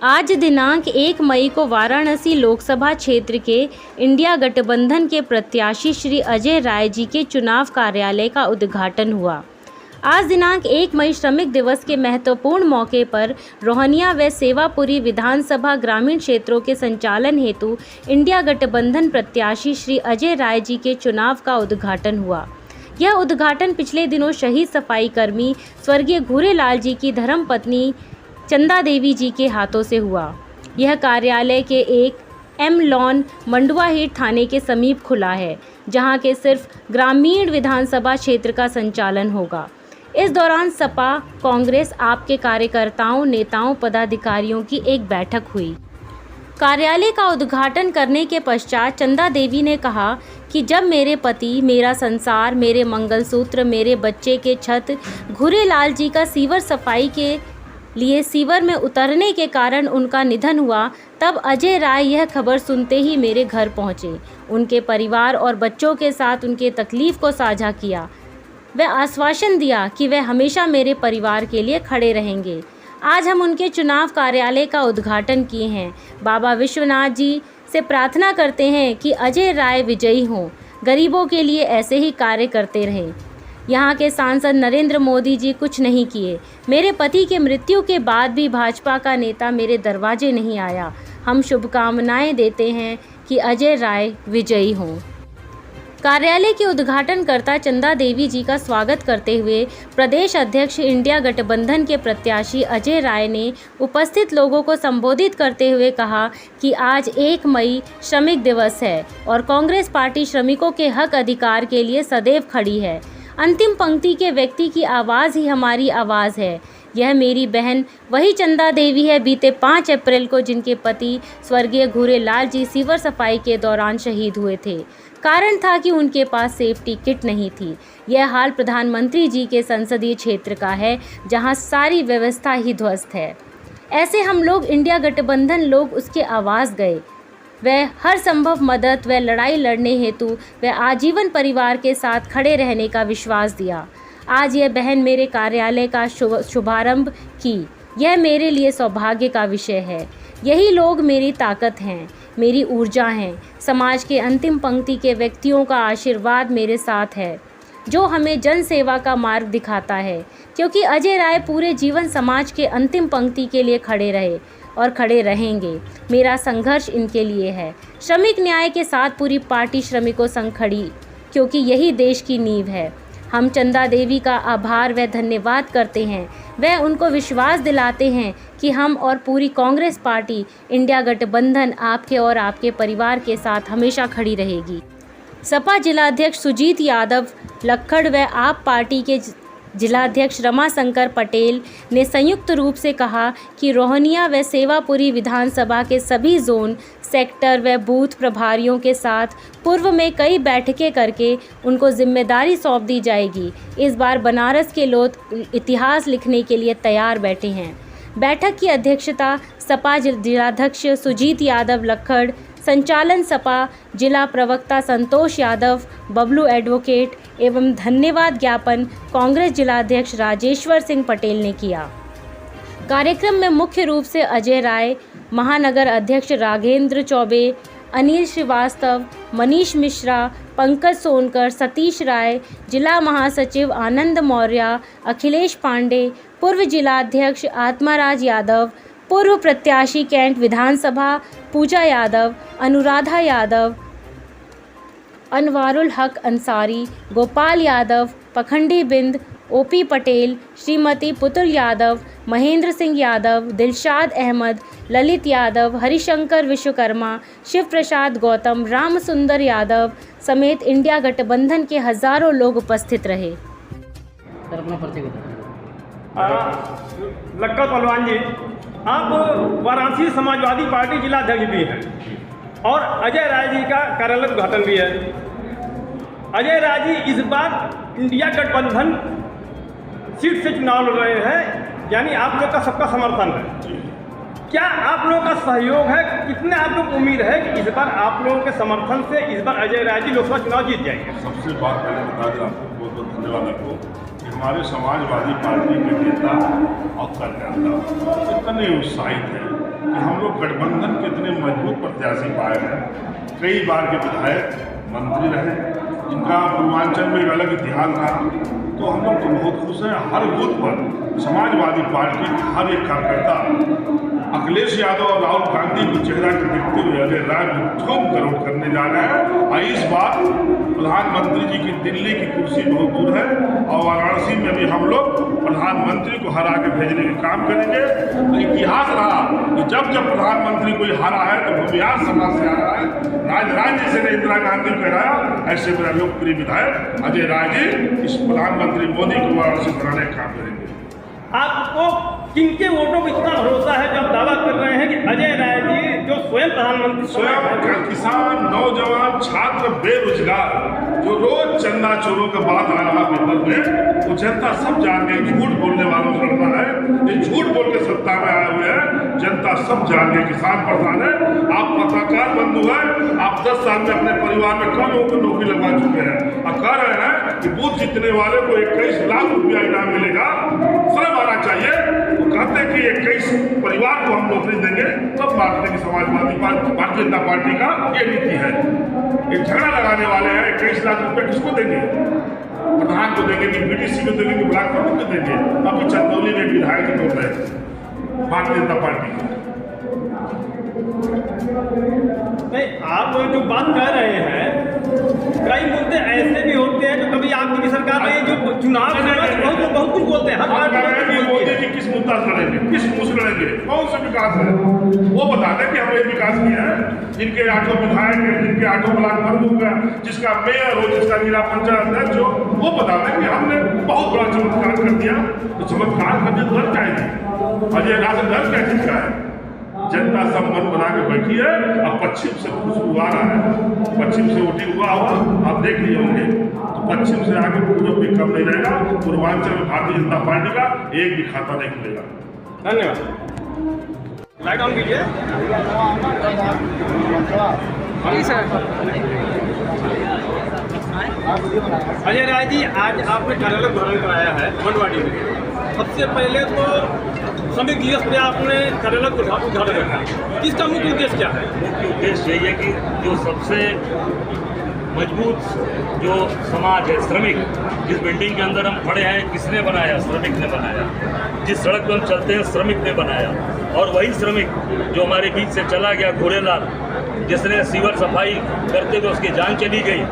आज दिनांक 1 मई को वाराणसी लोकसभा क्षेत्र के इंडिया गठबंधन के प्रत्याशी श्री अजय राय जी के चुनाव कार्यालय का उद्घाटन हुआ। आज दिनांक 1 मई श्रमिक दिवस के महत्वपूर्ण मौके पर रोहनिया व सेवापुरी विधानसभा ग्रामीण क्षेत्रों के संचालन हेतु इंडिया गठबंधन प्रत्याशी श्री अजय राय जी के चुनाव का उद्घाटन हुआ। यह उद्घाटन पिछले दिनों शहीद सफाई कर्मी स्वर्गीय घूरेलाल जी की धर्मपत्नी चंदा देवी जी के हाथों से हुआ। यह कार्यालय के एक एम लॉन मंडुआहीट थाने के समीप खुला है, जहां के सिर्फ ग्रामीण विधानसभा क्षेत्र का संचालन होगा। इस दौरान सपा, कांग्रेस, आप के कार्यकर्ताओं, नेताओं, पदाधिकारियों की एक बैठक हुई। कार्यालय का उद्घाटन करने के पश्चात चंदा देवी ने कहा कि जब मेरे पति, मेरा संसार, मेरे मंगलसूत्र, मेरे बच्चे के छत घूरेलाल जी का सीवर सफाई के लिए सीवर में उतरने के कारण उनका निधन हुआ, तब अजय राय यह खबर सुनते ही मेरे घर पहुंचे। उनके परिवार और बच्चों के साथ उनके तकलीफ को साझा किया। वह आश्वासन दिया कि वह हमेशा मेरे परिवार के लिए खड़े रहेंगे। आज हम उनके चुनाव कार्यालय का उद्घाटन किए हैं। बाबा विश्वनाथ जी से प्रार्थना करते हैं कि अजय राय विजयी हों, गरीबों के लिए ऐसे ही कार्य करते रहें। यहाँ के सांसद नरेंद्र मोदी जी कुछ नहीं किए। मेरे पति के मृत्यु के बाद भी भाजपा का नेता मेरे दरवाजे नहीं आया। हम शुभकामनाएं देते हैं कि अजय राय विजयी हों। कार्यालय के उद्घाटनकर्ता चंदा देवी जी का स्वागत करते हुए प्रदेश अध्यक्ष इंडिया गठबंधन के प्रत्याशी अजय राय ने उपस्थित लोगों को संबोधित करते हुए कहा कि आज 1 मई श्रमिक दिवस है और कांग्रेस पार्टी श्रमिकों के हक अधिकार के लिए सदैव खड़ी है। अंतिम पंक्ति के व्यक्ति की आवाज़ ही हमारी आवाज़ है। यह मेरी बहन वही चंदा देवी है बीते 5 अप्रैल को, जिनके पति स्वर्गीय घूरेलाल जी सीवर सफाई के दौरान शहीद हुए थे। कारण था कि उनके पास सेफ्टी किट नहीं थी। यह हाल प्रधानमंत्री जी के संसदीय क्षेत्र का है, जहां सारी व्यवस्था ही ध्वस्त है। ऐसे हम लोग इंडिया गठबंधन लोग उसके आवाज़ गए। वह हर संभव मदद व लड़ाई लड़ने हेतु वह आजीवन परिवार के साथ खड़े रहने का विश्वास दिया। आज यह बहन मेरे कार्यालय का शुभारंभ की। यह मेरे लिए सौभाग्य का विषय है। यही लोग मेरी ताकत हैं, मेरी ऊर्जा हैं। समाज के अंतिम पंक्ति के व्यक्तियों का आशीर्वाद मेरे साथ है, जो हमें जन सेवा का मार्ग दिखाता है। क्योंकि अजय राय पूरे जीवन समाज के अंतिम पंक्ति के लिए खड़े रहे और खड़े रहेंगे। मेरा संघर्ष इनके लिए है। श्रमिक न्याय के साथ पूरी पार्टी श्रमिकों संग खड़ी, क्योंकि यही देश की नींव है। हम चंदा देवी का आभार व धन्यवाद करते हैं। वह उनको विश्वास दिलाते हैं कि हम और पूरी कांग्रेस पार्टी इंडिया गठबंधन आपके और आपके परिवार के साथ हमेशा खड़ी रहेगी। सपा जिलाध्यक्ष सुजीत यादव लक्खड़ व आप पार्टी के जिलाध्यक्ष रमाशंकर पटेल ने संयुक्त रूप से कहा कि रोहनिया व सेवापुरी विधानसभा के सभी जोन, सेक्टर व बूथ प्रभारियों के साथ पूर्व में कई बैठकें करके उनको जिम्मेदारी सौंप दी जाएगी। इस बार बनारस के लोग इतिहास लिखने के लिए तैयार बैठे हैं। बैठक की अध्यक्षता सपा जिलाध्यक्ष सुजीत यादव लक्खड़, संचालन सपा जिला प्रवक्ता संतोष यादव, बबलू एडवोकेट एवं धन्यवाद ज्ञापन कांग्रेस जिलाध्यक्ष राजेश्वर सिंह पटेल ने किया। कार्यक्रम में मुख्य रूप से अजय राय, महानगर अध्यक्ष राघेंद्र चौबे, अनिल श्रीवास्तव, मनीष मिश्रा, पंकज सोनकर, सतीश राय, जिला महासचिव आनंद मौर्य, अखिलेश पांडे, पूर्व जिलाध्यक्ष आत्माराज यादव, पूर्व प्रत्याशी कैंट विधानसभा पूजा यादव, अनुराधा यादव, अनवारुल हक अंसारी, गोपाल यादव, पखंडी बिंद, ओपी पटेल, श्रीमती पुतुल यादव, महेंद्र सिंह यादव, दिलशाद अहमद, ललित यादव, हरिशंकर विश्वकर्मा, शिव प्रसाद गौतम, राम सुंदर यादव समेत इंडिया गठबंधन के हजारों लोग उपस्थित रहे। लक्कड़ पहलवान जी, आप वाराणसी समाजवादी पार्टी जिलाध्यक्ष भी हैं और अजय राय जी का कार्यालय उद्घाटन भी है। अजय राय जी इस बार इंडिया गठबंधन सीट से चुनाव लड़ रहे हैं, यानी आप लोग का सबका समर्थन है। क्या आप लोगों का सहयोग है? कितने आप लोग उम्मीद है कि इस बार आप लोगों के समर्थन से इस बार अजय राय जी लोकसभा चुनाव जीत जाएंगे? सबसे बात पहले बता दें आपको बहुत बहुत धन्यवाद आपको कि हमारे समाजवादी पार्टी के नेता और कार्यकर्ता इतने उत्साहित हैं कि हम लोग गठबंधन के इतने मजबूत प्रत्याशी पाए हैं। कई बार के विधायक मंत्री रहे, जिनका पूर्वांचल में एक अलग इतिहास रहा, तो हम लोग तो बहुत खुश हैं। हर बूथ पर समाजवादी पार्टी के हर एक कार्यकर्ता अखिलेश यादव और राहुल गांधी को चेहरा के देखते हुए अजय राय को ठोक करोड़ करने जा रहे हैं। और इस बार प्रधानमंत्री जी की दिल्ली की कुर्सी बहुत दूर है और वाराणसी में भी हम लोग प्रधानमंत्री को हरा के भेजने के काम करेंगे। इतिहास रहा कि जब जब प्रधानमंत्री कोई हारा है तो भूमिहार समाज से हारा है। राज जैसे ने इंदिरा गांधी को हराया, ऐसे मेरा लोकप्रिय विधायक अजय राय जी इस प्रधानमंत्री मोदी को वाराणसी बनाने का काम करेंगे। आपको किनके वोटों पर इतना भरोसा है जब दावा कर रहे हैं कि अजय राय जी जो स्वयं प्रधानमंत्री, स्वयं किसान, नौजवान, छात्र, बेरोजगार जो रोज चंदा चोरों का बात आ रहा पेपर में, वो जनता सब जान गई। झूठ बोलने वालों से लड़ना है, ये झूठ बोल के सत्ता में आए हुए हैं, जनता सब जान गई। किसान परेशान है। आप पत्रकार बंधु हैं, आप 10 साल में अपने परिवार में कम लोगों को नौकरी लगवा चुके हैं और कह रहे हैं कि बूथ जीतने वाले को 21 लाख रुपया इनाम मिलेगा। शर्म आना चाहिए। वो कहते हैं कि 21 परिवार को हम नौकरी देंगे, तब मानते कि समाजवादी पार्टी, भारतीय जनता पार्टी का ये नीति है। एक झगड़ा लगाने वाले हैं। 21 लाख रुपये किसको देंगे? प्रधान को देंगे कि बीडीसी को देंगे कि ब्लॉक प्रमुख को देंगे? अभी चंदौली में विधायक बोल रहे हैं भारतीय जनता पार्टी को। नहीं, आप जो बात कर रहे हैं, कई मुद्दे ऐसे भी होते हैं जो कभी आपकी भी सरकार में जो चुनाव बहुत कुछ बोलते हैं। हर बार मोदी जी किस मुद्दा से लड़ेंगे, किस मुद्दे से लड़ेंगे, कौन सा विकास है वो बता दें कि हमने विकास किया है। जिनके 8 विधायक हैं, जिनके 8 ब्लॉक प्रमुख हैं, जिसका मेयर हो, जिसका जिला पंचायत अध्यक्ष हो, वो बता दें कि हमने बहुत बड़ा चमत्कार कर दिया। तो चमत्कार करने तो डर जाएगी। अजय राय से डर क्या चीज का है? जनता सब मन बना के बैठी है। अब पश्चिम से खुशबू आ रहा है, पश्चिम से वोटिंग हुआ होगा, आप देख लिए होंगे। तो पश्चिम से आगे पूर्व भी कम नहीं रहेगा। पूर्वांचल में भारतीय जनता पार्टी का एक भी खाता नहीं खुलेगा। धन्यवाद। लाइट ऑन कीजिए। अजय राय जी, आज आपने कार्यालय उद्घाटन कराया है मंडवाड़ी में। सबसे पहले तो श्रमिक दिवस पे आपने कार्यालय उद्घाटन रखा है, इसका मुख्य उद्देश्य क्या है? मुख्य उद्देश्य यही है कि जो सबसे मजबूत जो समाज है, श्रमिक, जिस बिल्डिंग के अंदर हम खड़े हैं, किसने बनाया? श्रमिक ने बनाया। जिस सड़क पर हम चलते हैं, श्रमिक ने बनाया। और वही श्रमिक जो हमारे बीच से चला गया, घोड़ेलाल, जिसने सीवर सफाई करते हुए उसकी जान चली गई,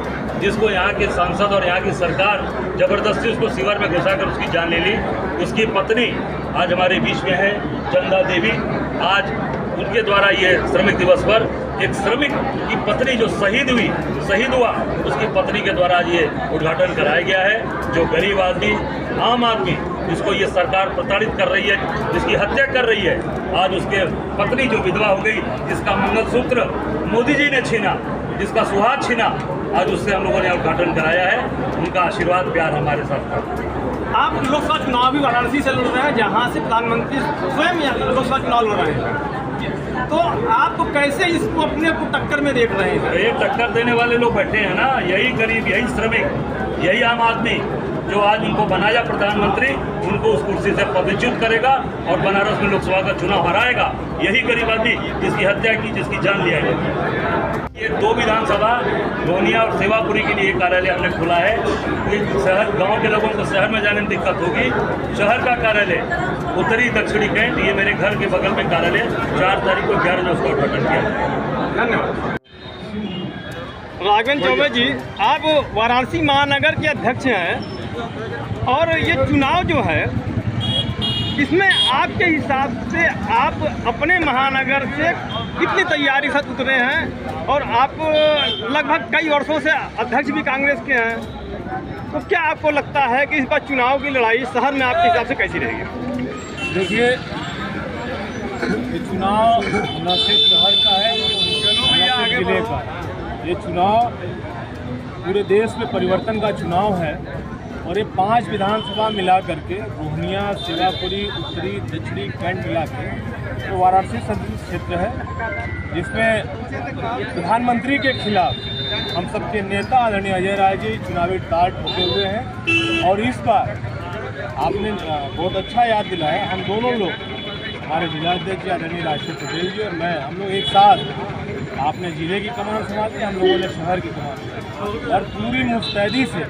जिसको यहाँ के सांसद और यहाँ की सरकार ज़बरदस्ती उसको सीवर में घुसाकर उसकी जान ले ली, उसकी पत्नी आज हमारे बीच में है, चंदा देवी। आज उनके द्वारा ये श्रमिक दिवस पर एक श्रमिक की पत्नी जो शहीद हुआ, उसकी पत्नी के द्वारा आज ये उद्घाटन कराया गया है। जो गरीब आदमी, आम आदमी, जिसको ये सरकार प्रताड़ित कर रही है, जिसकी हत्या कर रही है, आज उसके पत्नी जो विधवा हो गई, जिसका मंगलसूत्र मोदी जी ने छीना, जिसका सुहाग छीना, आज उससे हम लोगों ने उद्घाटन कराया है। उनका आशीर्वाद, प्यार हमारे साथ था। आप लोकसभा चुनाव भी वाराणसी से लड़ रहे हैं, जहाँ से प्रधानमंत्री स्वयं लोकसभा चुनाव लड़ रहे हैं, तो आप कैसे इसको अपने को टक्कर में देख रहे हैं? ये टक्कर देने वाले लोग बैठे हैं ना, यही गरीब, यही श्रमिक, यही आम आदमी जो आज उनको बनाया प्रधानमंत्री, उनको उस कुर्सी से पदच्युत करेगा और बनारस में लोकसभा का चुनाव हराएगा। यही गरीब आदमी जिसकी हत्या की, जिसकी जान लिया गया। ये 2 विधानसभा, रोनिया और सेवापुरी के लिए कार्यालय हमने खोला है। शहर, गांव के लोगों को शहर में जाने में दिक्कत होगी। शहर का कार्यालय उत्तरी दक्षिणी कैंट, ये मेरे घर के बगल में कार्यालय 4 तारीख को 11 बजे उसका उद्घाटन किया। धन्यवाद। राघवेंद्र चौबे जी, आप वाराणसी महानगर के अध्यक्ष हैं और ये चुनाव जो है, इसमें आपके हिसाब से आप अपने महानगर से कितनी तैयारी से उतरे हैं? और आप लगभग कई वर्षों से अध्यक्ष भी कांग्रेस के हैं, तो क्या आपको लगता है कि इस बार चुनाव की लड़ाई शहर में आपके हिसाब से कैसी रहेगी? देखिए, ये चुनाव न सिर्फ शहर का है, न सिर्फ जिले का। ये चुनाव पूरे देश में परिवर्तन का चुनाव है और ये 5 विधानसभा मिला करके, रोहनिया, सेवापुरी, उत्तरी, दक्षिणी कैंट मिला के तो वाराणसी संसदीय क्षेत्र है, जिसमें प्रधानमंत्री के खिलाफ हम सबके नेता आदरणीय अजय राय जी चुनावी टाल ठोके हुए हैं। और इस बार आपने बहुत अच्छा याद दिलाया, हम दोनों लोग हमारे जिलाध्यक्ष आदरणीय राजेश पटेल जी और मैं, हम लोग एक साथ, आपने जिले की कमान संभाली, हम लोगों ने शहर की कमान संभाली और पूरी मुस्तैदी से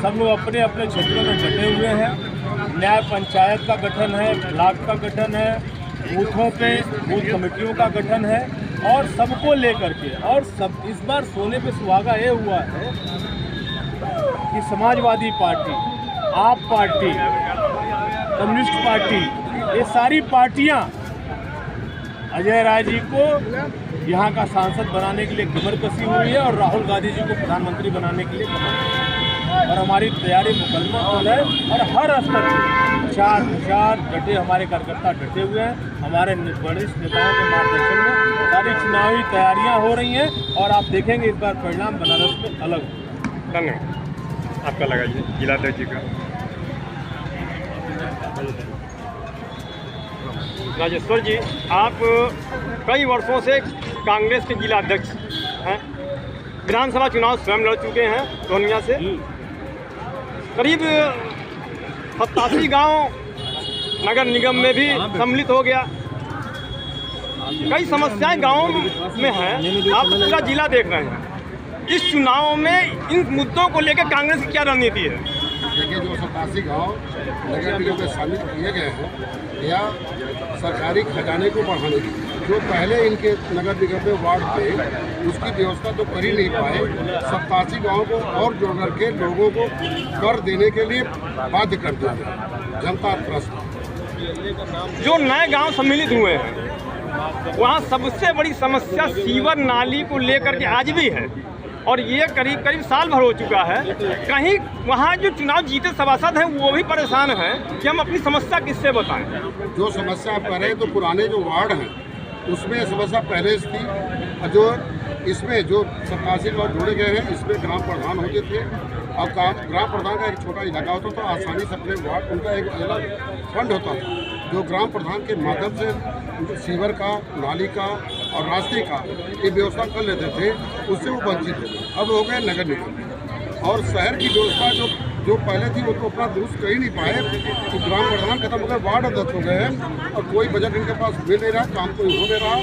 सब लोग अपने अपने क्षेत्रों में डटे हुए हैं। न्याय पंचायत का गठन है, ब्लॉक का गठन है, बूथों पे बूथ कमेटियों का गठन है और सबको लेकर के, और सब इस बार सोने पे सुहागा ये हुआ है कि समाजवादी पार्टी, आप पार्टी, कम्युनिस्ट पार्टी, ये सारी पार्टियां अजय राय जी को यहाँ का सांसद बनाने के लिए कमर कसी हुई है और राहुल गांधी जी को प्रधानमंत्री बनाने के लिए कमर कसी है। और हमारी तैयारी मुकम्मल है और हर स्तर पर चार डटे हमारे कार्यकर्ता डटे हुए हैं। हमारे वरिष्ठ नेताओं के मार्गदर्शन में सारी चुनावी तैयारियां हो रही हैं और आप देखेंगे इस बार परिणाम बनारस में अलग होगा। धन्यवाद। आपका लगाइए जिलाध्यक्ष जी का। राजेश्वर जी, आप कई वर्षों से कांग्रेस के जिलाध्यक्ष हैं, विधानसभा चुनाव स्वयं लड़ चुके हैं पूर्णिया से। करीब 87 गांव नगर निगम में भी सम्मिलित हो गया। कई समस्याएं गांवों में हैं, आप पूरा जिला देख रहे हैं। इस चुनाव में इन मुद्दों को लेकर कांग्रेस की क्या रणनीति है? देखिए, जो 87 गाँव नगर निगम में शामिल किए गए हैं या सरकारी खजाने को बढ़ाने की, जो पहले इनके नगर निगम में वार्ड थे उसकी व्यवस्था तो कर ही नहीं पाए। 87 गाँव को और जोड़ करके लोगों को कर देने के लिए बाध्य कर दिया जनता ट्रस्ट। जो नए गांव सम्मिलित हुए हैं वहाँ सबसे बड़ी समस्या सीवर नाली को लेकर के आज भी है और ये करीब साल भर हो चुका है। कहीं वहाँ जो चुनाव जीते सभासद हैं वो भी परेशान हैं कि हम अपनी समस्या किससे बताएं। जो समस्या आप कह रहे हैं तो पुराने जो वार्ड हैं उसमें समस्या पहले से थी। जो इसमें जो 87 गाँव जोड़े गए हैं इसमें ग्राम प्रधान होते थे और ग्राम प्रधान का एक छोटा इलाका होता तो आसानी से अपने वार्ड, उनका एक अलग फंड होता था जो ग्राम प्रधान के माध्यम से सीवर का, नाली का और रास्ते का ये व्यवस्था कर लेते थे, उससे वो वंचित थे। अब हो गए नगर निगम और शहर की व्यवस्था जो पहले थी वो तो अपना दुरुस्त कर ही नहीं पाए। तो ग्राम प्रधान खत्म हो गए, वार्ड अध्यक्ष हो गए हैं और कोई बजट इनके पास मिल नहीं रहा, काम कोई हो नहीं रहा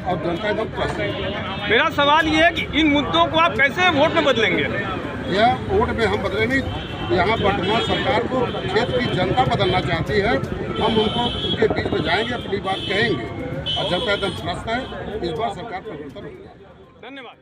और जनता एकदम त्रस्त है। मेरा सवाल ये है कि इन मुद्दों को आप कैसे वोट में बदलेंगे? यह वोट में हम बदले नहीं, यहाँ वर्तमान सरकार को क्षेत्र की जनता बदलना चाहती है। हम उनके बीच में जाएंगे, अपनी बात कहेंगे और जनता एकदम त्रस्त है। इस बार सरकार परिवर्तन होगा। धन्यवाद।